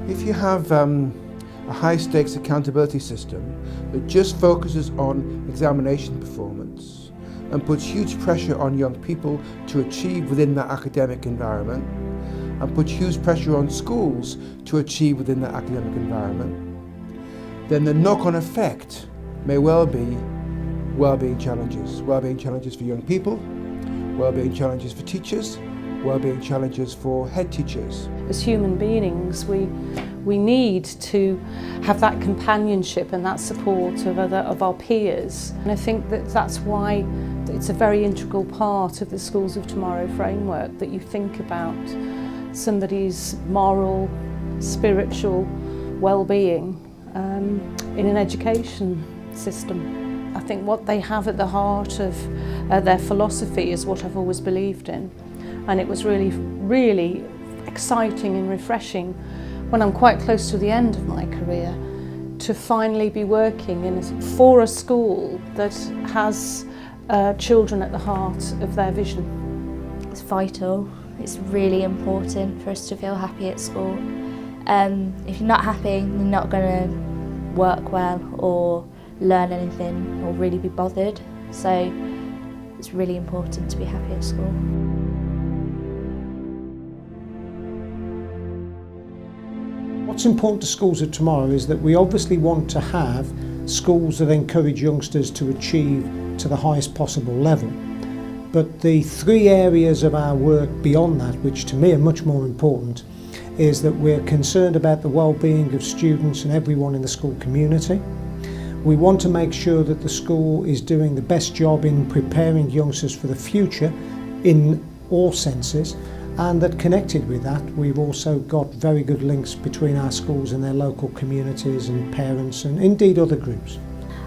If you have a high-stakes accountability system that just focuses on examination performance and puts huge pressure on young people to achieve within that academic environment, and puts huge pressure on schools to achieve within that academic environment, then the knock-on effect may well be well-being challenges. Well-being challenges for young people, well-being challenges for teachers, well-being challenges for head teachers. As human beings, we need to have that companionship and that support of our peers. And I think that that's why it's a very integral part of the Schools of Tomorrow framework, that you think about somebody's moral, spiritual well-being in an education system. I think what they have at the heart of their philosophy is what I've always believed in. And it was really exciting and refreshing when I'm quite close to the end of my career to finally be working for a school that has children at the heart of their vision. It's vital. It's really important for us to feel happy at school. If you're not happy, you're not going to work well or learn anything or really be bothered. So it's really important to be happy at school. What's important to Schools of Tomorrow is that we obviously want to have schools that encourage youngsters to achieve to the highest possible level. But the three areas of our work beyond that, which to me are much more important, is that we're concerned about the well-being of students and everyone in the school community. We want to make sure that the school is doing the best job in preparing youngsters for the future in all senses, and that connected with that, we've also got very good links between our schools and their local communities and parents and indeed other groups.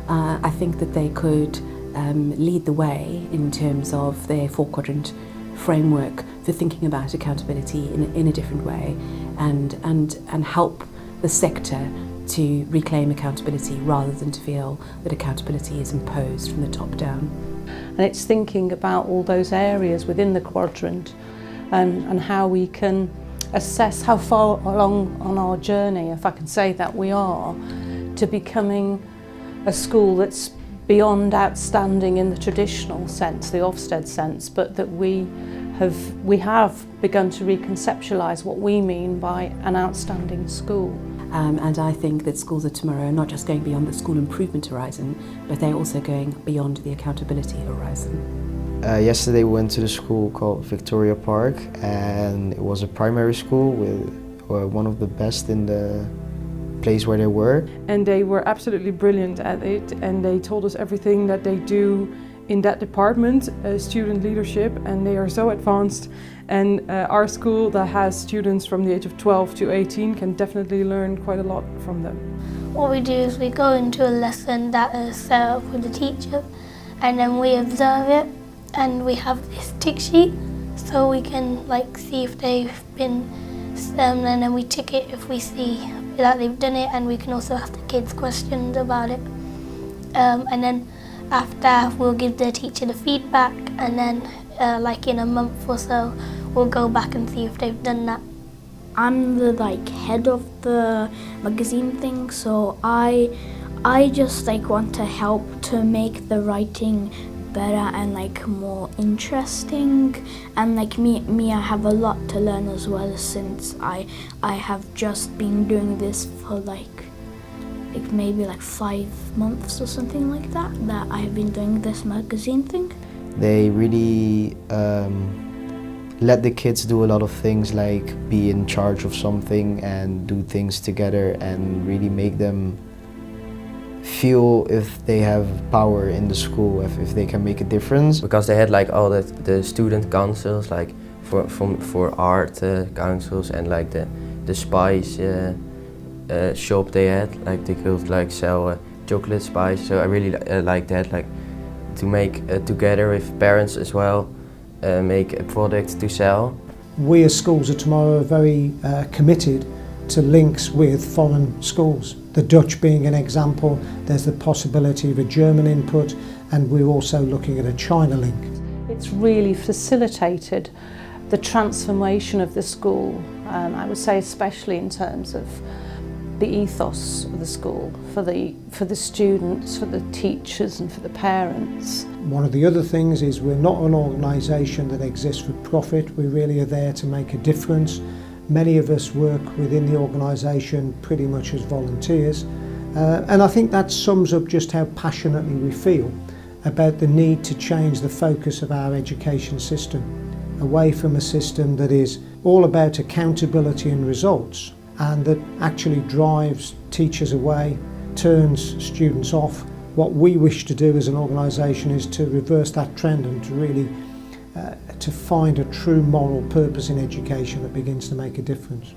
I think that they could lead the way in terms of their four-quadrant framework for thinking about accountability in a different way and help the sector to reclaim accountability rather than to feel that accountability is imposed from the top down. And it's thinking about all those areas within the quadrant and how we can assess how far along on our journey, if I can say that, we are to becoming a school that's beyond outstanding in the traditional sense, the Ofsted sense, but that we have begun to reconceptualise what we mean by an outstanding school. And I think that Schools of Tomorrow are not just going beyond the school improvement horizon, but they're also going beyond the accountability horizon. Yesterday we went to the school called Victoria Park, and it was a primary school with one of the best in the place where they were. And they were absolutely brilliant at it, and they told us everything that they do in that department, student leadership, and they are so advanced. And our school that has students from the age of 12 to 18 can definitely learn quite a lot from them. What we do is we go into a lesson that is set up with the teacher, and then we observe it, and we have this tick sheet so we can see if they've been, and then we tick it if we see that they've done it, and we can also ask the kids questions about it. And then after we'll give the teacher the feedback, and then in a month or so we'll go back and see if they've done that. I'm the head of the magazine thing, so I just want to help to make the writing better and more interesting, and me I have a lot to learn as well, since I have just been doing this for maybe 5 months or something like that I have been doing this magazine thing. They really let the kids do a lot of things, like be in charge of something and do things together, and really make them feel if they have power in the school, if they can make a difference. Because they had all the student councils, for art councils, and the spice shop they had, they could sell chocolate spice. So I really like that, to make together with parents as well, make a product to sell. We as Schools of Tomorrow are very committed to links with foreign schools. The Dutch being an example, there's the possibility of a German input, and we're also looking at a China link. It's really facilitated the transformation of the school. I would say especially in terms of the ethos of the school, for the students, for the teachers and for the parents. One of the other things is we're not an organisation that exists for profit. We really are there to make a difference. Many of us work within the organisation pretty much as volunteers, and I think that sums up just how passionately we feel about the need to change the focus of our education system away from a system that is all about accountability and results, and that actually drives teachers away, turns students off. What we wish to do as an organisation is to reverse that trend and to really to find a true moral purpose in education that begins to make a difference.